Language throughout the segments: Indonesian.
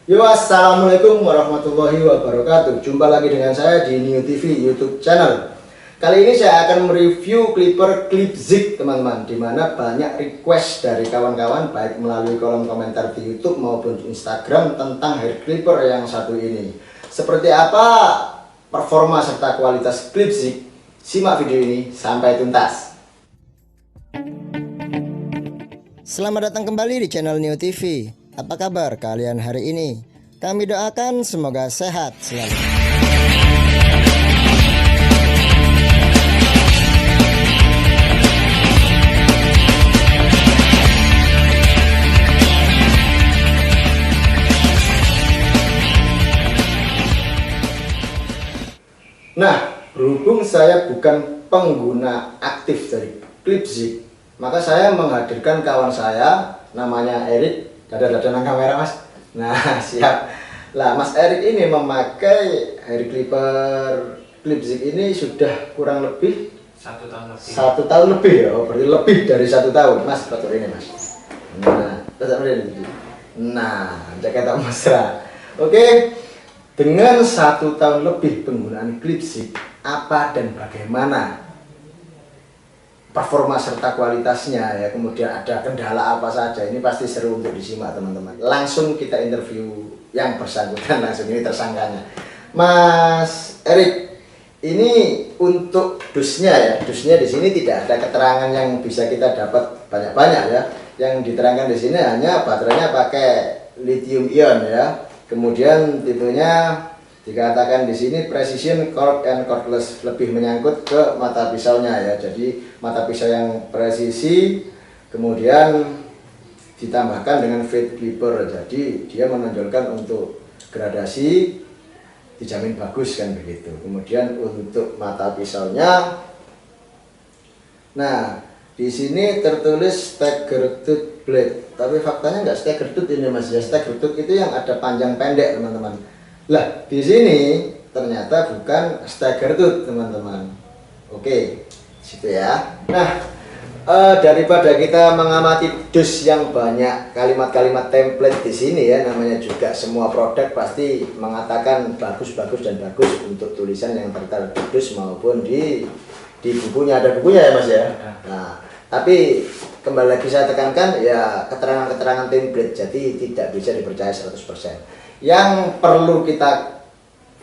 Yo, assalamualaikum warahmatullahi wabarakatuh. Jumpa lagi dengan saya di New TV YouTube channel. Kali ini saya akan mereview clipper Clipzik, teman-teman, dimana banyak request dari kawan-kawan baik melalui kolom komentar di YouTube maupun di Instagram tentang hair clipper yang satu ini. Seperti apa performa serta kualitas Clipzik? Simak video ini sampai tuntas. Selamat datang kembali di channel New TV. Apa kabar kalian hari ini? Kami doakan semoga sehat selalu. Nah, berhubung saya bukan pengguna aktif dari Clipzik, maka saya menghadirkan kawan saya namanya Erik. Dada-dada nang kamera, Mas. Nah, siap. Lah, Mas Erik ini memakai hair clipper Clipzik ini sudah kurang lebih 1 tahun lebih. 1 tahun lebih ya, berarti lebih dari 1 tahun, Mas. Foto ini, Mas. Nah, tetap ini. Nah, jaket mesra. Oke, dengan 1 tahun lebih penggunaan Clipzik, apa dan bagaimana performa serta kualitasnya ya, kemudian ada kendala apa saja, ini pasti seru untuk disimak, teman-teman. Langsung kita interview yang bersangkutan, langsung ini tersangkanya. Mas Erik, ini untuk dusnya ya, dusnya di sini tidak ada keterangan yang bisa kita dapat banyak-banyak ya. Yang diterangkan di sini hanya baterainya pakai lithium ion ya. Kemudian tipenya dikatakan di sini precision cord and cordless, lebih menyangkut ke mata pisaunya ya. Jadi mata pisau yang presisi, kemudian ditambahkan dengan fade clipper. Jadi dia menonjolkan untuk gradasi dijamin bagus kan begitu. Kemudian untuk mata pisaunya, nah di sini tertulis stagger tooth blade, tapi faktanya nggak stagger tooth ini, Mas ya. Stagger tooth itu yang ada panjang pendek, teman-teman. Lah, di sini ternyata bukan stagger tooth, teman-teman. Oke, situ ya. Nah, daripada kita mengamati dus yang banyak kalimat-kalimat template di sini ya, namanya juga semua produk pasti mengatakan bagus-bagus dan bagus untuk tulisan yang tertera di dus maupun di bukunya. Ada bukunya ya, Mas ya. Nah, tapi kembali lagi saya tekankan ya, keterangan-keterangan template, jadi tidak bisa dipercaya 100%. Yang perlu kita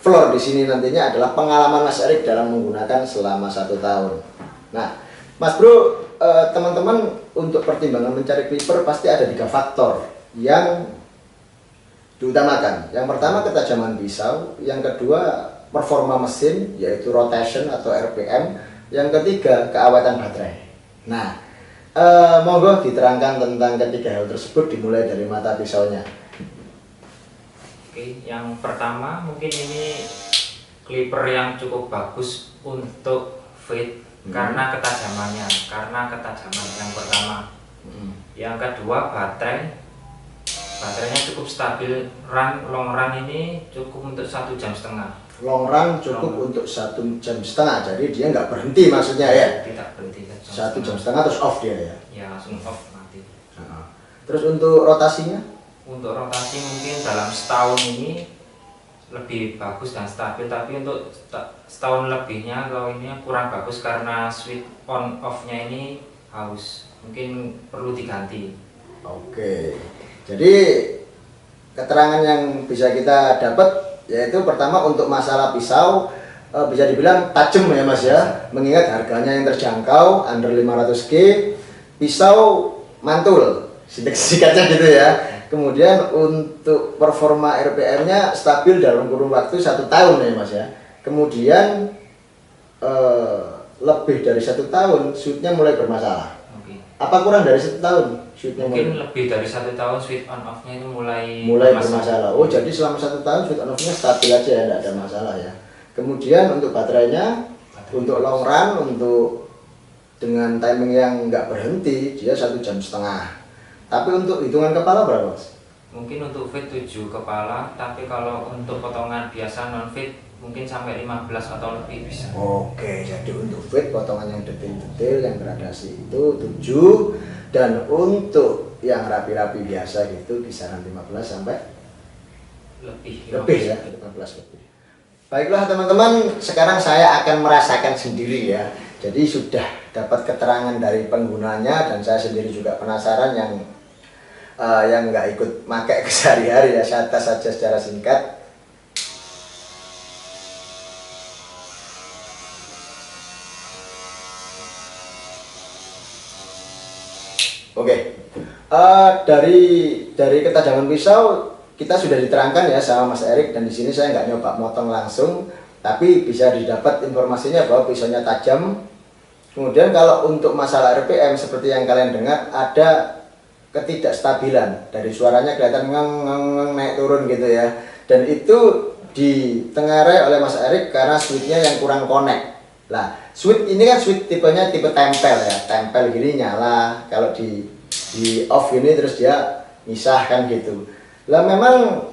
floor di sini nantinya adalah pengalaman Mas Erik dalam menggunakan selama 1 tahun. Nah, Mas Bro, teman-teman untuk pertimbangan mencari clipper pasti ada 3 faktor yang diutamakan. Yang pertama ketajaman pisau, yang kedua performa mesin yaitu rotation atau RPM, yang ketiga keaweten baterai. Nah, monggo diterangkan tentang ketiga hal tersebut, dimulai dari mata pisaunya. Oke, yang pertama mungkin ini clipper yang cukup bagus untuk fade karena ketajamannya, yang pertama. Yang kedua baterainya cukup stabil, long run ini cukup untuk 1,5 jam. Long run cukup untuk 1,5 jam, jadi dia nggak berhenti maksudnya ya? Tidak berhenti. 1,5 jam terus off dia ya? Ya, langsung off mati. Terus untuk rotasinya? Untuk rotasi mungkin dalam setahun ini lebih bagus dan stabil, tapi untuk setahun lebihnya kalau ini kurang bagus karena switch on off nya ini mungkin perlu diganti. Oke, jadi keterangan yang bisa kita dapat yaitu pertama untuk masalah pisau, bisa dibilang tajam ya, Mas ya, mengingat harganya yang terjangkau under 500K, pisau mantul sikatnya gitu ya. Kemudian untuk performa RPM-nya stabil dalam kurun waktu 1 tahun ya, Mas ya. Kemudian lebih dari 1 tahun shootnya mulai bermasalah. Oke. Apa kurang dari 1 tahun shootnya? Mungkin lebih dari 1 tahun switch on off-nya itu mulai bermasalah. Oh, jadi selama 1 tahun switch on off-nya stabil aja ya, tidak ada masalah ya. Kemudian untuk baterainya, untuk long run, untuk dengan timing yang nggak berhenti, dia 1,5 jam. Tapi untuk hitungan kepala berapa, Mas? Mungkin untuk fade 7 kepala, tapi kalau untuk potongan biasa non fade mungkin sampai 15 atau lebih bisa. Oke, jadi untuk fade potongan yang detail-detail yang gradasi itu 7, dan untuk yang rapi-rapi biasa gitu kisaran 15 sampai Lebih ya, 15 lebih. Baiklah teman-teman, sekarang saya akan merasakan sendiri ya. Jadi sudah dapat keterangan dari penggunanya dan saya sendiri juga penasaran yang nggak ikut pakai sehari-hari ya, saya tes saja secara singkat. Oke, dari ketajaman pisau kita sudah diterangkan ya sama Mas Erik, dan di sini saya nggak nyoba motong langsung, tapi bisa didapat informasinya bahwa pisaunya tajam. Kemudian kalau untuk masalah RPM seperti yang kalian dengar, ada ketidakstabilan dari suaranya, kelihatan ngeng naik turun gitu ya, dan itu ditengarai oleh Mas Erik karena switchnya yang kurang connect. Lah, switch ini kan switch tipenya tipe tempel ya, tempel gini nyala, kalau di off gini terus dia misahkan gitu. Lah memang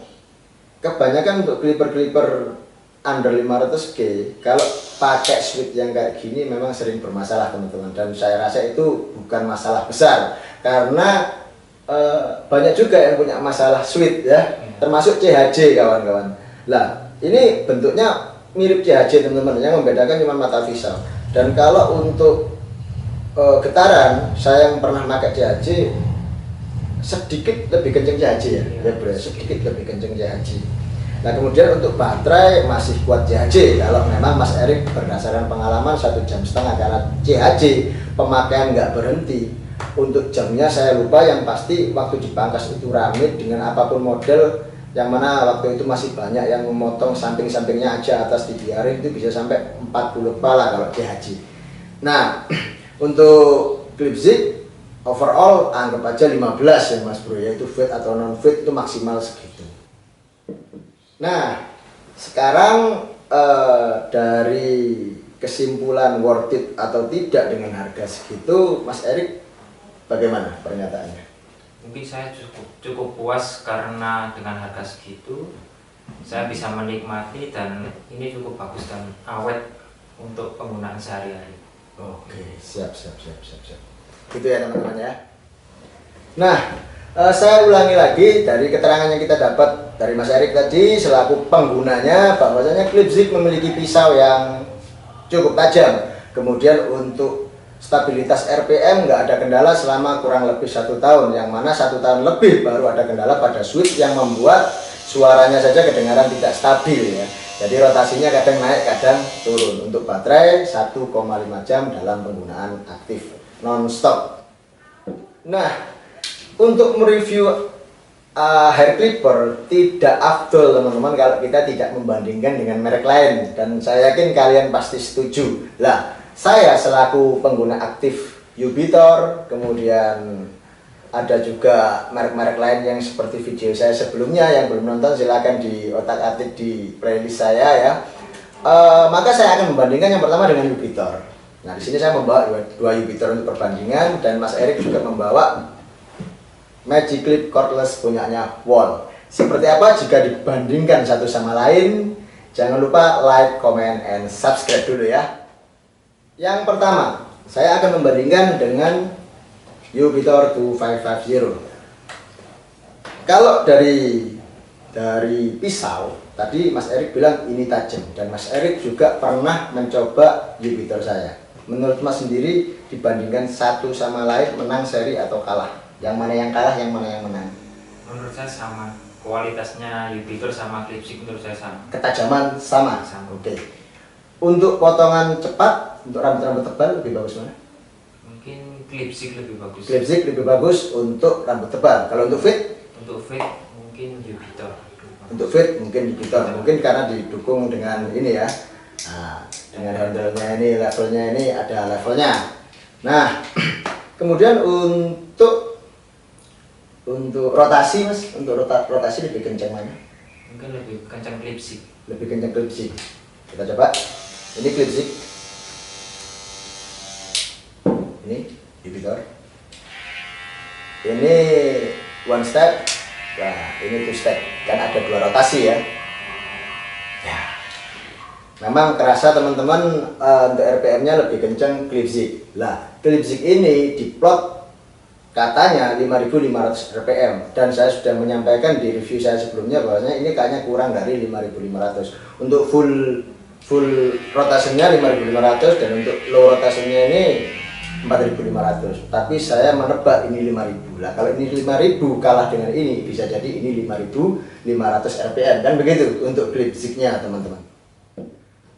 kebanyakan untuk clipper under 500G kalau pakai switch yang kayak gini memang sering bermasalah teman-teman, dan saya rasa itu bukan masalah besar karena banyak juga yang punya masalah switch ya, termasuk CHJ kawan-kawan. Lah ini bentuknya mirip CHJ teman-teman, yang membedakan cuma mata pisau. Dan kalau untuk getaran, saya yang pernah pakai CHJ sedikit lebih kenceng CHJ ya bro, sedikit lebih kenceng CHJ. Nah kemudian untuk baterai masih kuat CHJ kalau memang Mas Erik berdasarkan pengalaman 1,5 jam karena CHJ pemakaian nggak berhenti. Untuk jamnya saya lupa, yang pasti waktu dipangkas itu rame dengan apapun model, yang mana waktu itu masih banyak yang memotong samping-sampingnya aja, atas dibiarin, itu bisa sampai 40 kepala kalau CHJ. Nah untuk clip zig overall anggap aja 15 ya Mas Bro, yaitu fade atau non fade itu maksimal segitu. Nah sekarang dari kesimpulan worth it atau tidak dengan harga segitu, Mas Erik bagaimana pernyataannya? Mungkin saya cukup puas karena dengan harga segitu saya bisa menikmati, dan ini cukup bagus dan awet untuk penggunaan sehari-hari. Oke, siap. Gitu ya teman-teman ya. Nah, saya ulangi lagi dari keterangan yang kita dapat dari Mas Erik tadi selaku penggunanya, bahwasanya clip zig memiliki pisau yang cukup tajam. Kemudian untuk stabilitas RPM nggak ada kendala selama kurang lebih 1 tahun, yang mana 1 tahun lebih baru ada kendala pada switch yang membuat suaranya saja kedengaran tidak stabil ya. Jadi rotasinya kadang naik kadang turun. Untuk baterai 1,5 jam dalam penggunaan aktif non-stop. Nah untuk mereview hair clipper tidak afdol teman-teman kalau kita tidak membandingkan dengan merek lain, dan saya yakin kalian pasti setuju. Lah saya selaku pengguna aktif Ubitor, kemudian ada juga merek-merek lain yang seperti video saya sebelumnya, yang belum nonton silahkan di otak-atik di playlist saya ya. Maka saya akan membandingkan yang pertama dengan Ubitor. Nah di sini saya membawa dua Ubitor untuk perbandingan, dan Mas Erik juga membawa Magic Clip Cordless punyanya Wall. Seperti apa jika dibandingkan satu sama lain? Jangan lupa like, comment, and subscribe dulu ya. Yang pertama, saya akan membandingkan dengan Ubitor 2550. Kalau dari pisau tadi Mas Erik bilang ini tajam, dan Mas Erik juga pernah mencoba Ubitor saya. Menurut Mas sendiri dibandingkan satu sama lain, menang seri atau kalah? Yang mana yang kalah, yang mana yang menang? Menurut saya sama, kualitasnya Ubitor sama clip zig menurut saya sama. Ketajaman sama. Oke. Untuk potongan cepat, untuk rambut-rambut tebal lebih bagus mana? Mungkin clip zig lebih bagus. Clip zig lebih bagus untuk rambut tebal. Kalau untuk fit? Untuk fit mungkin Ubitor. Untuk fit mungkin Ubitor. Mungkin karena didukung dengan ini ya. Nah, dengan handle-nya ini, levelnya ini ada levelnya. Nah, kemudian untuk rotasi Mas, untuk rotasi lebih kencang mana? Mungkin lebih kencang clip zig. Lebih kencang clip zig. Kita coba. Ini clip zig. Ini Ubitor. Ini one step. Nah, ini two step. Kan ada 2 rotasi ya. Ya. Memang kerasa teman-teman, untuk RPM-nya lebih kencang clip zig. Lah, clip zig ini diplot katanya 5.500 rpm, dan saya sudah menyampaikan di review saya sebelumnya bahwasanya ini kayaknya kurang dari 5.500 untuk full rotationnya 5.500 dan untuk low rotationnya ini 4.500, tapi saya menebak ini 5.000 lah. Kalau ini 5.000 kalah dengan ini, bisa jadi ini 5.500 rpm, dan begitu untuk clip zignya teman-teman.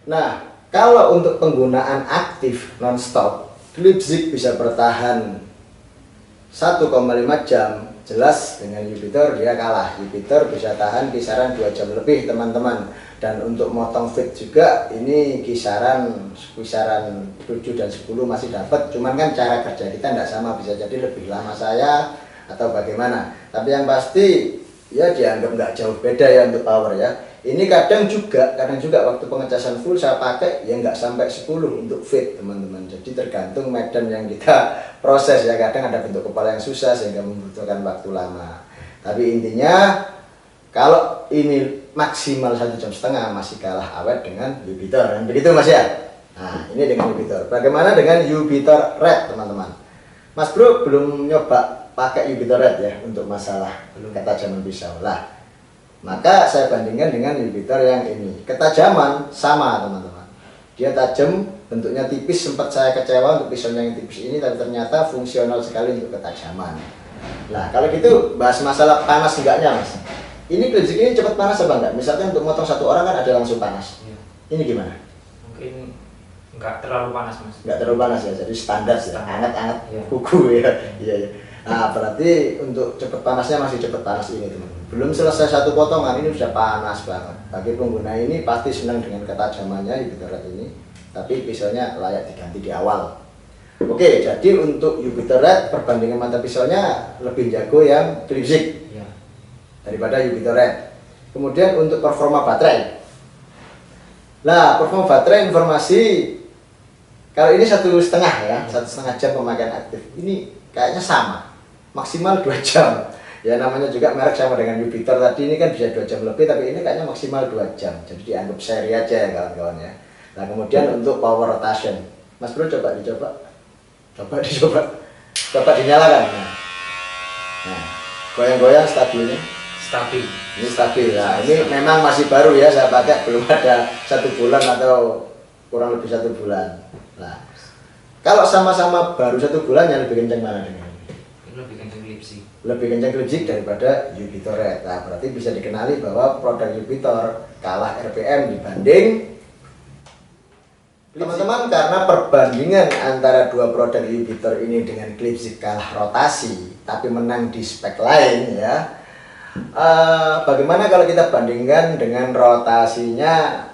Nah, kalau untuk penggunaan aktif non-stop, clip zig bisa bertahan 1,5 jam. Jelas dengan Jupiter dia kalah. Jupiter bisa tahan kisaran 2 jam lebih teman-teman. Dan untuk motong feed juga ini kisaran 7 dan 10 masih dapat. Cuman kan cara kerja kita tidak sama, bisa jadi lebih lama saya atau bagaimana. Tapi yang pasti ya dianggap nggak jauh beda ya untuk power ya. Ini kadang juga waktu pengecasan full saya pakai ya nggak sampai 10 untuk feed teman-teman. Jadi tergantung medan yang kita proses ya, kadang ada bentuk kepala yang susah sehingga membutuhkan waktu lama. Tapi intinya kalau ini maksimal 1,5 jam masih kalah awet dengan Jupiter, kan begitu Mas ya. Nah ini dengan Jupiter. Bagaimana dengan Jupiter Red teman-teman? Mas Bro belum nyoba pakai Jupiter Red ya untuk masalah ketajaman pisau lah. Maka saya bandingkan dengan Jupiter yang ini. Ketajaman sama teman-teman. Dia tajam, bentuknya tipis, sempat saya kecewa untuk pisaunya yang tipis ini, tapi ternyata fungsional sekali untuk ketajaman. Nah kalau gitu bahas masalah panas enggaknya Mas. Ini clip zig ini cepat panas apa enggak? Misalkan untuk motong satu orang kan ada langsung panas. Ya. Ini gimana? Mungkin nggak terlalu panas Mas. Nggak terlalu panas ya, jadi standar ya, hangat-hangat ya. kuku ya. Iya. Nah berarti untuk cepat panasnya masih cepat panas ini teman-teman. Belum selesai satu potongan ini sudah panas banget. Bagi pengguna ini pasti senang dengan ketajamannya Jupiter Red ini, tapi pisaunya layak diganti di awal. Oke, jadi untuk Jupiter Red perbandingan mata pisaunya lebih jago yang clip zig Ya. daripada Jupiter Red. Kemudian untuk performa baterai. Nah, performa baterai informasi kalau ini 1,5 ya, 1,5 jam pemakaian aktif. Ini kayaknya sama, maksimal 2 jam. Ya namanya juga merek sama dengan Jupiter tadi, ini kan bisa 2 jam lebih, tapi ini kayaknya maksimal 2 jam. Jadi dianggap seri aja ya kawan-kawan ya. Nah kemudian untuk power rotation, Mas Bro coba dicoba. Coba dinyalakan. Nah, goyang-goyang stabilnya. Stabil. Ini stabil. Nah, ini memang masih baru ya, saya pakai belum ada 1 bulan atau kurang lebih 1 bulan. Nah, kalau sama-sama baru 1 bulan yang lebih kencang mana dengan ini? Lebih kencang clip zig. Lebih kencang clip zig daripada Jupiter Red. Nah, berarti bisa dikenali bahwa produk Jupiter kalah RPM dibanding teman-teman, karena perbandingan antara dua produk Jupiter ini dengan clip zig kalah rotasi tapi menang di spek lain ya. Bagaimana kalau kita bandingkan dengan rotasinya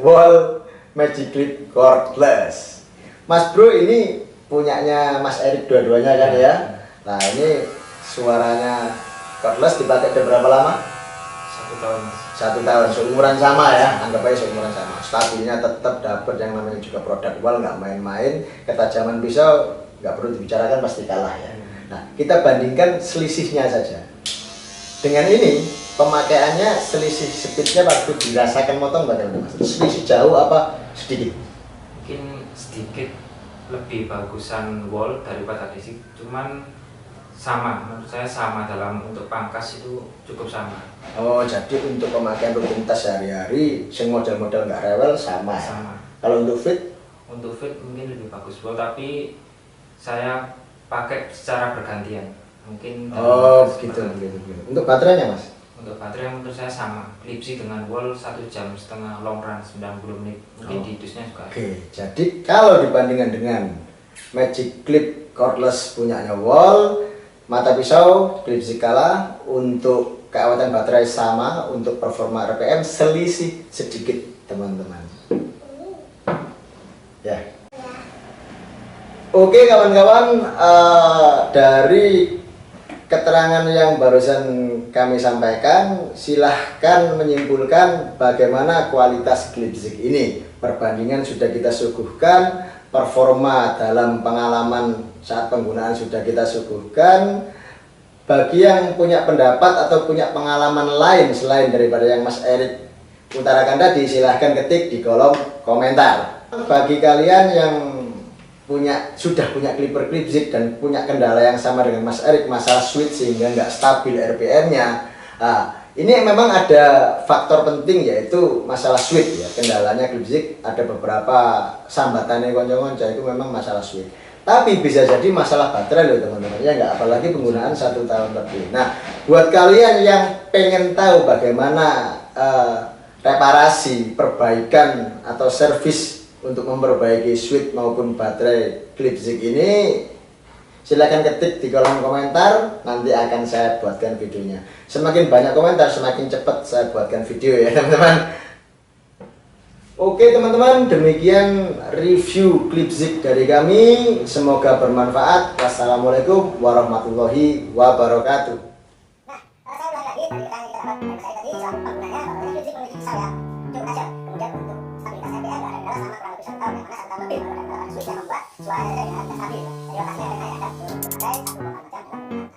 Wall Magic Clip Cordless? Mas Bro ini punyanya Mas Erik dua-duanya kan ya. Nah ini suaranya cordless dipakai udah berapa lama? 1 tahun Mas. 1 tahun, seumuran sama ya, anggap aja seumuran sama. Stabilnya tetap dapat, yang namanya juga produk Wall nggak main-main. Ketajaman pisau nggak perlu dibicarakan, pasti kalah ya. Nah kita bandingkan selisihnya saja. Dengan ini pemakaiannya, selisih speednya waktu dirasakan motong bagaimana Mas? Selisih jauh apa sedikit? Mungkin sedikit lebih bagusan Wall daripada Disc, cuman sama, menurut saya sama, dalam untuk pangkas itu cukup sama. Oh, jadi untuk pemakaian rutinitas sehari-hari, sing model-model nggak rewel sama. Sama. Kalau untuk fit? Untuk fit mungkin lebih bagus Wall, tapi saya pakai secara bergantian. Mungkin Oh, begitu. Untuk baterainya Mas? Untuk baterai menurut saya sama, clip zig dengan Wall 1,5 jam long run 90 menit. Mungkin di dusnya juga. Oke, jadi kalau dibandingkan dengan Magic Clip Cordless punyanya Wall, mata pisau clip zig kalah, untuk keawatan baterai sama, untuk performa RPM selisih sedikit teman-teman. Ya. Oke kawan-kawan, dari keterangan yang barusan kami sampaikan, silahkan menyimpulkan bagaimana kualitas clip zig ini. Perbandingan sudah kita suguhkan, performa dalam pengalaman saat penggunaan sudah kita suguhkan. Bagi yang punya pendapat atau punya pengalaman lain selain daripada yang Mas Erik utarakan tadi, silahkan ketik di kolom komentar. Bagi kalian yang sudah punya clipper Clipzik dan punya kendala yang sama dengan Mas Erik, masalah switch sehingga nggak stabil RPM-nya. Nah, ini memang ada faktor penting yaitu masalah switch ya. Kendalanya Clipzik ada beberapa sambatannya konco-konco itu memang masalah switch. Tapi bisa jadi masalah baterai loh teman-teman, ya nggak, apalagi penggunaan 1 tahun lebih. Nah, buat kalian yang pengen tahu bagaimana reparasi, perbaikan atau servis untuk memperbaiki switch maupun baterai Clipzik ini, silahkan ketik di kolom komentar, nanti akan saya buatkan videonya. Semakin banyak komentar, semakin cepat saya buatkan video ya teman-teman. Oke teman-teman, demikian review Clipzik dari kami. Semoga bermanfaat. Wassalamualaikum warahmatullahi wabarakatuh. Nah, saya ulangi lagi tadi kan kita dapat dari saya tadi soal penggunanya bahwa Clipzik memiliki pisau yang cukup tajam. Kemudian untuk stabilitas RPM ada kendala selama kurang lebih 1 tahun, yang mana 1 tahun lebih baru ada kendala switch yang membuat suaranya jadi tidak stabil. Jadi lokasinya ada naik ada turun, ada 1,4 jam dalam penggunaan.